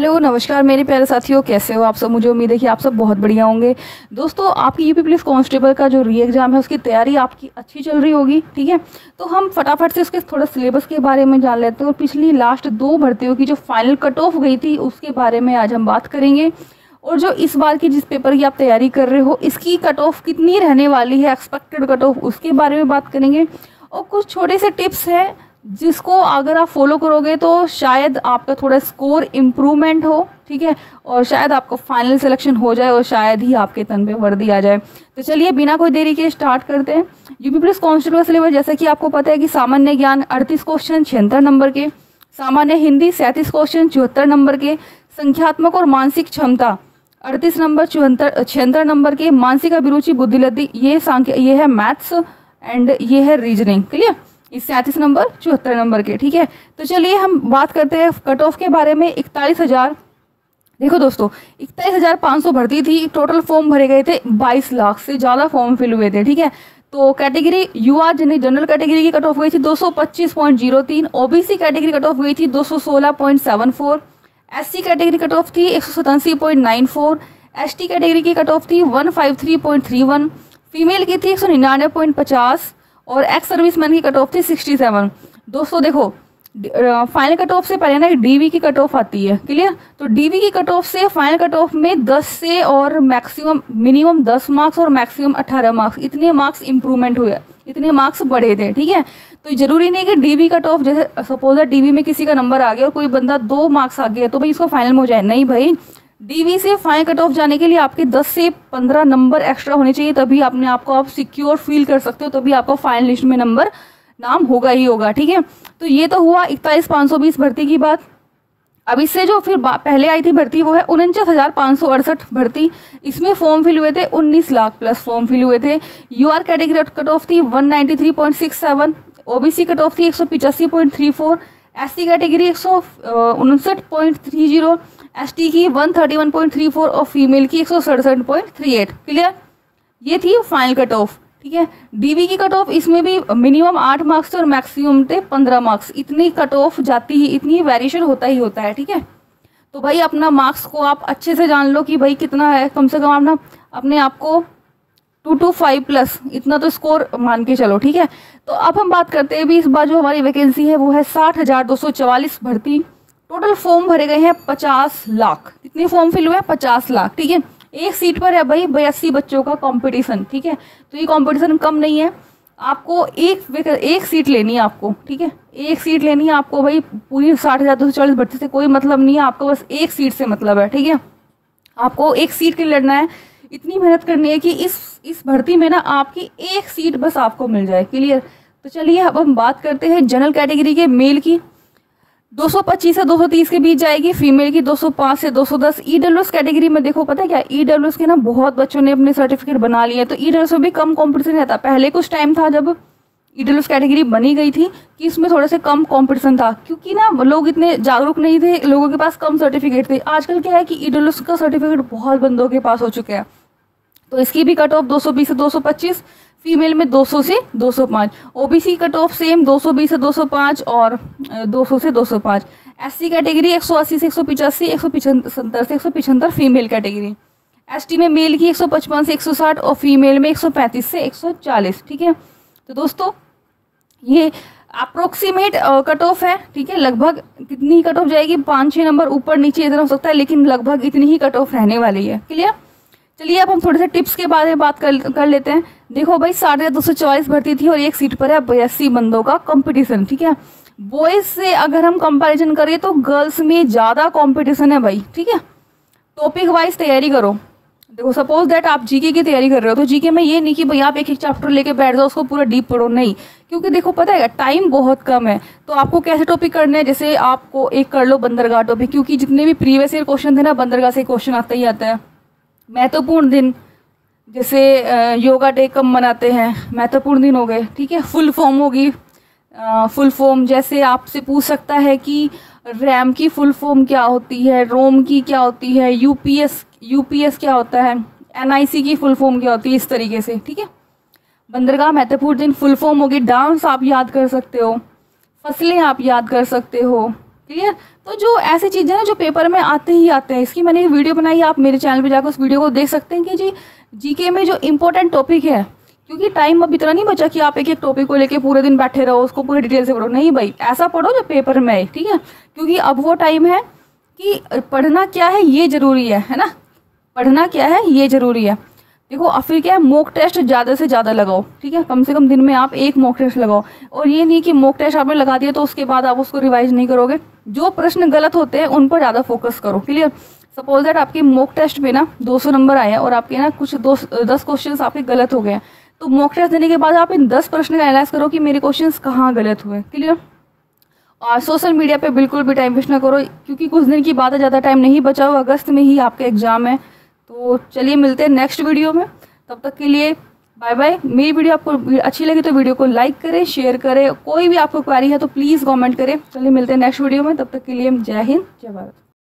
Hello नमस्कार मेरे प्यारे साथियों, कैसे हो आप सब। मुझे उम्मीद है कि आप सब बहुत बढ़िया होंगे। दोस्तों, आपकी यूपी पुलिस कांस्टेबल का जो री एग्ज़ाम है उसकी तैयारी आपकी अच्छी चल रही होगी। ठीक है, तो हम फटाफट से उसके थोड़ा सिलेबस के बारे में जान लेते हैं और पिछली लास्ट 2 भर्तियों की जो फाइनल कट ऑफ गई थी उसके बारे में आज हम बात करेंगे। और जो इस बार की जिस पेपर की आप तैयारी कर रहे हो इसकी कट ऑफ कितनी रहने वाली है, एक्सपेक्टेड कट ऑफ, उसके बारे में बात करेंगे। और कुछ छोटे से टिप्स हैं जिसको अगर आप फॉलो करोगे तो शायद आपका थोड़ा स्कोर इम्प्रूवमेंट हो। ठीक है, और शायद आपको फाइनल सिलेक्शन हो जाए और शायद ही आपके तन पे वर्दी आ जाए। तो चलिए बिना कोई देरी के स्टार्ट करते हैं। यूपी पुलिस कांस्टेबल सिलेबस जैसा कि आपको पता है कि सामान्य ज्ञान 38 क्वेश्चन 76 नंबर के, सामान्य हिंदी 37 क्वेश्चन 74 नंबर के, संख्यात्मक और मानसिक क्षमता 38 नंबर 76 नंबर के, मानसिक अभिरुचि बुद्धिलब्धि ये है मैथ्स एंड ये है रीजनिंग। क्लियर, इस 37 नंबर 74 नंबर के। ठीक है, तो चलिए हम बात करते हैं कट ऑफ के बारे में। 41,000, देखो दोस्तों 41,500 भर्ती थी। टोटल फॉर्म भरे गए थे 22 लाख से ज़्यादा फॉर्म फिल हुए थे। ठीक है, तो कैटेगरी यूआर जनरल कैटेगरी की कट ऑफ गई थी 225.03, ओबीसी कैटेगरी कट ऑफ गई थी 216.74, एससी कैटेगरी कट ऑफ थी 187.94, एसटी कैटेगरी की कट ऑफ थी 153.31, फीमेल की थी 199.50 और एक्स सर्विसमैन की कट ऑफ थी 67। दोस्तों देखो, फाइनल कट ऑफ से पहले ना डीवी की कट ऑफ आती है। क्लियर, तो डीवी की कट ऑफ से फाइनल कट ऑफ में 10 से और मिनिमम 10 मार्क्स और मैक्सिमम 18 मार्क्स, इतने मार्क्स इंप्रूवमेंट हुए, इतने मार्क्स बढ़े थे। ठीक है, तो जरूरी नहीं कि डीवी कट ऑफ, जैसे सपोज डीवी में किसी का नंबर आ गया और कोई बंदा 2 मार्क्स आ गया तो भाई इसको फाइनल में हो जाए। नहीं भाई, डीवी से फाइनल कट ऑफ जाने के लिए आपके 10 से 15 नंबर एक्स्ट्रा होने चाहिए, तभी अपने आप को आप सिक्योर फील कर सकते हो, तभी आपका फाइनल लिस्ट में नाम होगा ही होगा। ठीक है, तो ये तो हुआ 41,520 भर्ती की बात। अब इससे जो फिर पहले आई थी भर्ती वो है 49,568 भर्ती। इसमें फॉर्म फिल हुए थे 19 लाख प्लस फॉर्म फिल हुए थे। यूआर कैटेगरी कट ऑफ थी 193.67, ओबीसी कट ऑफ थी 185.34, एससी कैटेगरी 159.30, एसटी की 131.34 और फीमेल की 167.38। क्लियर, ये थी फाइनल कट ऑफ। ठीक है, डीवी की कट ऑफ इसमें भी मिनिमम 8 मार्क्स थे और मैक्सिमम थे 15 मार्क्स। इतनी कट ऑफ जाती ही, इतनी वेरिएशन होता ही होता है। ठीक है, तो भाई अपना मार्क्स को आप अच्छे से जान लो कि भाई कितना है, कम से कम अपने आप को 225 प्लस इतना तो स्कोर मान के चलो। ठीक है, तो अब हम बात करते हैं भी इस बार जो हमारी वैकेंसी है वो है 60,244 भर्ती। टोटल फॉर्म भरे गए हैं 50 लाख। कितने फॉर्म फिल हुए हैं? 50 लाख। ठीक है, एक सीट पर है भाई 82 बच्चों का कंपटीशन। ठीक है, तो ये कंपटीशन कम नहीं है, आपको एक सीट लेनी है आपको। ठीक है, एक सीट लेनी है आपको भाई, पूरी 60,244 भर्ती से कोई मतलब नहीं है, आपको बस एक सीट से मतलब है। ठीक है, आपको एक सीट के लिए लड़ना है, इतनी मेहनत करनी है कि इस भर्ती में ना आपकी एक सीट बस आपको मिल जाए। क्लियर, तो चलिए अब हम बात करते हैं जनरल कैटेगरी के। मेल की 225 से 230 के बीच जाएगी, फीमेल की 205 से 210। ईडब्ल्यूएस कैटेगरी में देखो पता है क्या, ईडब्ल्यूएस के ना बहुत बच्चों ने अपने सर्टिफिकेट बना लिए, तो ईडब्ल्यूएस में भी कम कंपटीशन रहता। पहले कुछ टाइम था जब ईडब्ल्यूएस कैटेगरी बनी गई थी कि इसमें थोड़ा से कम कंपटीशन था, क्योंकि ना लोग इतने जागरूक नहीं थे, लोगों के पास कम सर्टिफिकेट थे। आजकल क्या है कि ईडब्ल्यूएस का सर्टिफिकेट बहुत बंदों के पास हो चुका है, तो इसकी भी कट ऑफ 220 से 225, फीमेल में 200 से 205, ओबीसी कट ऑफ सेम 220 से 205 और 200 से 205, एससी कैटेगरी 180 से 185, 175 से 175 फीमेल कैटेगरी, एसटी में मेल की 155 से 160 और फीमेल में 135 से 140। ठीक है, तो दोस्तों ये अप्रोक्सीमेट कट ऑफ है। ठीक है, लगभग कितनी कट ऑफ जाएगी, 5-6 नंबर ऊपर नीचे इधर हो सकता है, लेकिन लगभग इतनी ही कट ऑफ रहने वाली है। क्लियर, चलिए अब हम थोड़े से टिप्स के बारे में बात कर लेते हैं। देखो भाई 244 भर्ती थी और एक सीट पर है 82 बंदों का कंपटीशन। ठीक है, बॉयज से अगर हम कंपैरिजन करें तो गर्ल्स में ज़्यादा कंपटीशन है भाई। ठीक है, टॉपिक वाइज तैयारी करो। देखो सपोज दैट आप जीके की तैयारी कर रहे हो, तो जीके में ये नहीं कि भाई आप एक चैप्टर लेके बैठ जाओ उसको पूरा डीप पढ़ो, नहीं, क्योंकि देखो पता है टाइम बहुत कम है। तो आपको कैसे टॉपिक करने हैं, जैसे आपको एक कर लो बंदरगाह टॉपिक, क्योंकि जितने भी प्रीवियस ईयर क्वेश्चन थे ना बंदरगाह से क्वेश्चन आता ही आता है। महत्वपूर्ण दिन, जैसे योगा डे कब मनाते हैं, महत्वपूर्ण दिन हो गए। ठीक है, फुल फॉर्म होगी, फुल फॉर्म जैसे आपसे पूछ सकता है कि रैम की फुल फॉर्म क्या होती है, रोम की क्या होती है, यूपीएस क्या होता है, एनआईसी की फुल फॉर्म क्या होती है, इस तरीके से। ठीक है, बंदरगाह महत्वपूर्ण दिन फुल फॉर्म होगी। डांस आप याद कर सकते हो, फसलें आप याद कर सकते हो, क्लियर। तो जो ऐसी चीज़ें ना जो पेपर में आते ही आते हैं, इसकी मैंने एक वीडियो बनाई, आप मेरे चैनल पे जाकर उस वीडियो को देख सकते हैं कि जी जीके में जो इम्पोर्टेंट टॉपिक है, क्योंकि टाइम अब इतना नहीं बचा कि आप एक एक टॉपिक को लेके पूरे दिन बैठे रहो, उसको पूरे डिटेल से पढ़ो। नहीं भाई, ऐसा पढ़ो जो पेपर में है, ठीक है। क्योंकि अब वो टाइम है कि पढ़ना क्या है ये ज़रूरी है ना, पढ़ना क्या है ये ज़रूरी है। देखो अब फिर क्या है, मॉक टेस्ट ज़्यादा से ज़्यादा लगाओ, ठीक है। कम से कम दिन में आप एक मॉक टेस्ट लगाओ, और ये नहीं कि मॉक टेस्ट आपने लगा दिया तो उसके बाद आप उसको रिवाइज नहीं करोगे। जो प्रश्न गलत होते हैं उन पर ज़्यादा फोकस करो, क्लियर। सपोज दैट आपके मॉक टेस्ट में ना 200 नंबर आए हैं और आपके ना कुछ 10 क्वेश्चन आपके गलत हो गए हैं, तो मॉक टेस्ट देने के बाद आप इन 10 प्रश्न का एनालाइज करो कि मेरे क्वेश्चन कहाँ गलत हुए, क्लियर। और सोशल मीडिया पे बिल्कुल भी टाइम वेस्ट ना करो, क्योंकि कुछ दिन की बात है, ज़्यादा टाइम नहीं बचा हुआ, अगस्त में ही आपका एग्जाम है। तो चलिए मिलते हैं नेक्स्ट वीडियो में, तब तक के लिए बाय बाय। मेरी वीडियो आपको अच्छी लगी तो वीडियो को लाइक करें, शेयर करें, कोई भी आपको क्वेरी है तो प्लीज़ कमेंट करें। चलिए मिलते हैं नेक्स्ट वीडियो में, तब तक के लिए जय हिंद जय भारत।